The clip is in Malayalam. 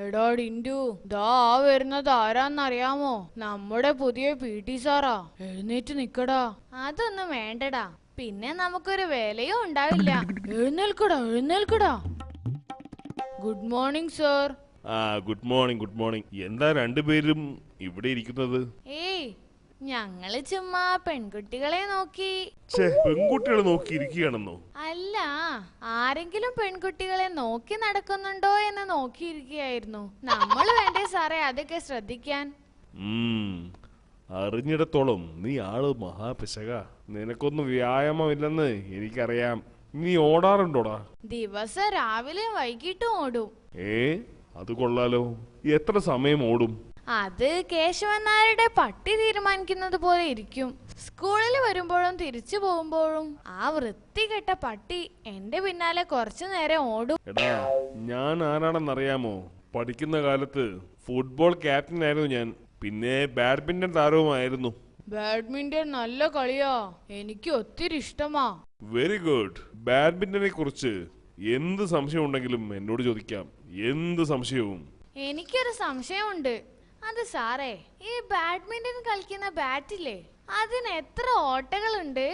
എടാ ഡിൻഡു, ദാ ആ വരുന്നത് ആരാന്നറിയാമോ? നമ്മുടെ പുതിയ PT സാറാ. എഴുന്നേറ്റ് നിക്കടാ. അതൊന്നും വേണ്ടടാ, പിന്നെ നമുക്കൊരു വേലയും ഉണ്ടാവില്ല. എഴുന്നേൽക്കടാ എഴുന്നേൽക്കടാ. Good morning sir. Good morning good morning. എന്താ രണ്ടുപേരും ഇവിടെ ഇരിക്കുന്നത്? ഏയ്, ഞങ്ങള് ചുമ്മാ പെൺകുട്ടികളെ നോക്കി. പെൺകുട്ടികളെ നോക്കി ഇരിക്കുകയാണെന്നോ? അല്ല, ആരെങ്കിലും പെൺകുട്ടികളെ നോക്കി നടക്കുന്നുണ്ടോ എന്ന് നോക്കിയിരിക്കുകയായിരുന്നു. നമ്മൾ വേണ്ടേ സാറേ അതൊക്കെ ശ്രദ്ധിക്കാൻ? അറിഞ്ഞിടത്തോളം നീ ആള് മഹാപിശക. നിനക്കൊന്നും വ്യായാമമില്ലെന്ന് എനിക്കറിയാം. നീ ഓടാറുണ്ടോടാ? ദിവസം രാവിലെയും വൈകിട്ടും ഓടും. അത് കൊള്ളാലോ. എത്ര സമയം ഓടും? അത് കേശവൻ നായരുടെ പട്ടി തീരുമാനിക്കുന്നത് പോലെ ഇരിക്കും. സ്കൂളിൽ വരുമ്പോഴും തിരിച്ചു പോകുമ്പോഴും ആ വൃത്തികെട്ട പട്ടി എന്റെ പിന്നാലെ കുറച്ചു നേരം ഓടും. എടാ, ഞാൻ ആരാണെന്നറിയാമോ? പഠിക്കുന്ന കാലത്ത് ഫുട്ബോൾ ക്യാപ്റ്റൻ ആയിരുന്നു ഞാൻ. പിന്നെ ബാഡ്മിന്റൺ താരവുമായിരുന്നു. ബാഡ്മിന്റൺ നല്ല കളിയാ, എനിക്ക് ഒത്തിരി ഇഷ്ടമാ. Very good. ബാഡ്മിന്റനെ കുറിച്ച് എന്ത് സംശയം ഉണ്ടെങ്കിലും എന്നോട് ചോദിക്കാം. എന്ത് സംശയവും. എനിക്കൊരു സംശയമുണ്ട്. അത് സാറേ, ഈ ബാഡ്മിന്റൺ കളിക്കുന്ന ബാറ്റില്ലേ, അതിന് എത്ര ഓട്ടകളുണ്ട്?